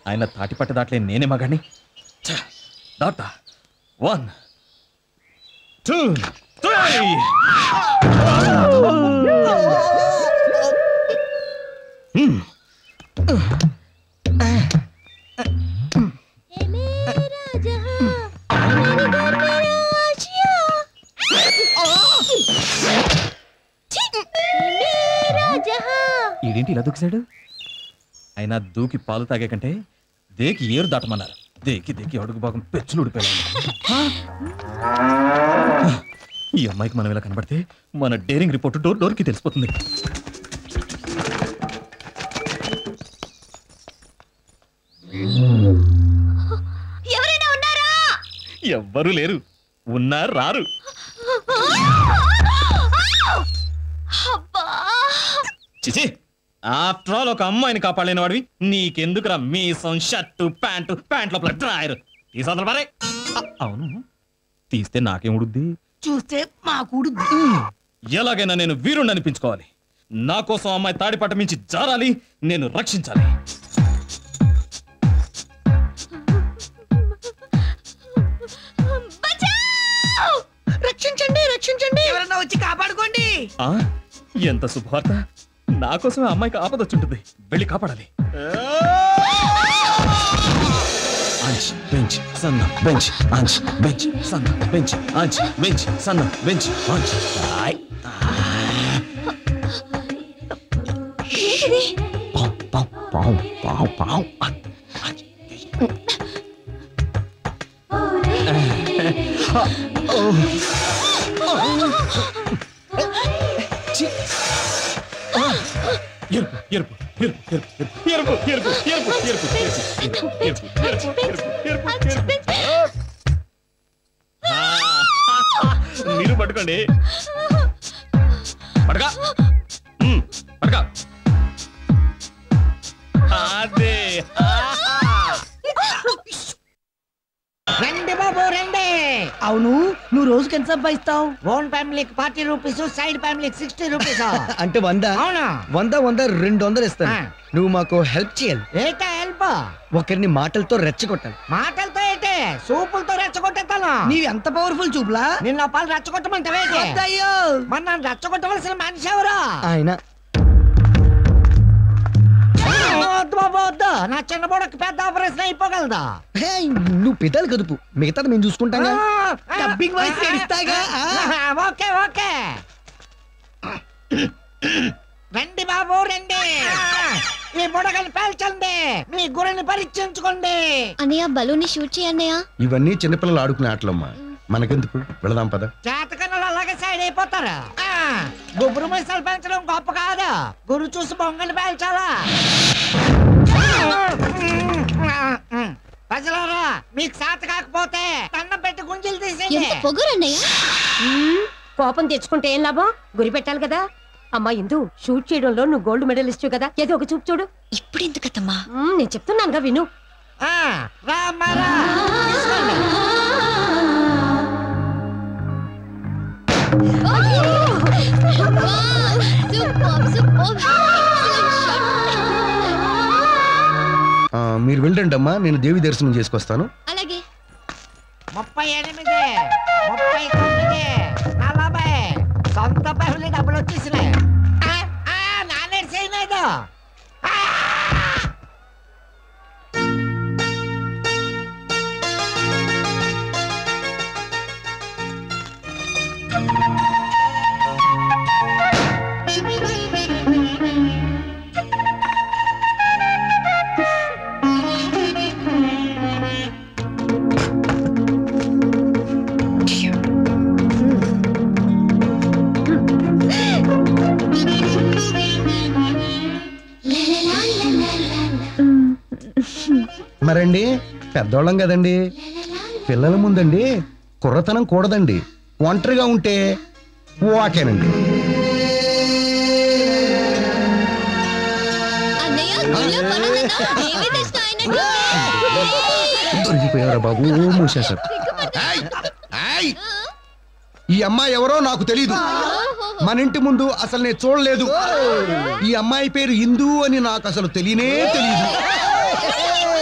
ఆయన తాటి పట్ట దాట్లే నేనే మగాని దాటా 1 2 3 ఈడేంటి ఇలా దూకిసాడు? అయినా దూకి పాలు తాగే కంటే దేకి ఏరు దాటమన్నారు. దేకి దేకి అడుగు భాగం పెచ్చులు ఊడిపోయాడు. ఈ అమ్మాయికి మనం ఇలా కనబడితే మన డేరింగ్ రిపోర్ట్ డోర్ డోర్కి తెలిసిపోతుంది. ఎవ్వరూ లేరు. ఉన్నారు రారు. చిచి, ఆఫ్టర్ ఆల్ ఒక అమ్మాయిని కాపాడలేని వాడివి నీకెందుకురా మీసం షర్టు ప్యాంట్ లోపల డ్రాయర్ తీసా మరే. అవును, తీస్తే నాకేం ఉడుద్ది? చూస్తే మాకు ఎలాగైనా నేను వీరుణ్ణి అనిపించుకోవాలి. నా కోసం అమ్మాయి తాడిపట్ట మించి జారాలి, నేను రక్షించాలి. రక్షించండి రక్షించండి, ఎవరన్నా వచ్చి కాపాడుకోండి. ఎంత శుభవార్త! నా కోసమే అమ్మాయికి ఆపదొచ్చుంటుంది. వెళ్ళి కాపాడాలి. బెంచ్ సన్న బెంచ్ అంచ్ బెంచ్ సన్న బెంచ్ అంచ్ బెంచ్ సన్న బెంచ్ అంచ్. మీరు పట్టుకోండి. పడగా పడగా. అదే రండి బాబు రండి. అవును, నువ్వు రోజుకి ఎంత సంపాదిస్తావు? ఓన్ ఫ్యామిలీకి 40 రూపీస్, సైడ్ ఫ్యామిలీకి 60 రూపీస్. అంటే 100? అవునా? 100 200 ఇస్తాను. నువ్వు మాకు హెల్ప్ చేయాలి. ఏంటా హెల్ప్? ఒకరిని మాటలతో రెచ్చగొట్టాలి. మాటలతో ఏంటి? సూపులతో రెచ్చగొట్టేస్తాను. నీవి ఎంత పవర్ఫుల్ చూపులా? నిన్న పాలు రెచ్చగొట్టమంటావేంటి? మరి నన్ను రెచ్చగొట్టవలసిన మనిషి ఎవరు? ఆయన. నా చిన్న బోడకి పెద్ద ఆపరేషన్ అయిపోగలదా? నువ్వు పెదాలు కదుపు, మిగతాది మేము చూసుకుంటాం. డబ్బింగ్ వాయిస్ ఏడిస్తాగా. ఓకే ఓకే, రండి బాబు రండి. ఈ బుడగని పేల్చండి, మీ గురిని పరీక్షించుకోండి. అన్నయ్య బలూన్ షూట్ చేయన్నయ్య. ఇవన్నీ చిన్నపిల్లలు ఆడుకునే ఆటలమ్మా, మనకెందుకు? వెళదాం పద. చేతకన్నలు అలాగే సైడ్ అయిపోతారు. గుబురు మైసాలు పెంచడం గొప్ప కాదు, గురు చూసి బొంగని పేల్చాలా. ప్రజలారా, మీకు చేత కాకపోతే దండం పెట్టి గుంజలు తీసేయండి. పొగరన్నయ్య. కోపం తెచ్చుకుంటే ఏం లాభం? గురి పెట్టాలి కదా. అమ్మా ఇందు, షూట్ చేయడంలో నువ్వు గోల్డ్ మెడలిస్ట్ కదా, ఏదో ఒక చూపు చూడు. ఇప్పుడు ఎందుకమ్మా? నేను చెప్తున్నానుగా విను. మీరు వెళ్ళండి అమ్మా, నేను దేవి దర్శనం చేసుకొస్తాను. అలాగే. 38, 39, 40 సొంత ఫ్యామిలీ డబ్బులు వచ్చేసినాయి. నానే చేయలేదు. మరండి పెద్దోళ్ళం కదండి, పిల్లల ముందండి కుర్రతనం కూడదండి. ఒంటరిగా ఉంటే ఓకేనండి. దొరికిపోయారా బాబు? మూసేశారు. ఈ అమ్మాయి ఎవరో నాకు తెలీదు. మన ఇంటి ముందు అసలు నేను చూడలేదు. ఈ అమ్మాయి పేరు ఇందు అని నాకు అసలు తెలియనే తెలియదు.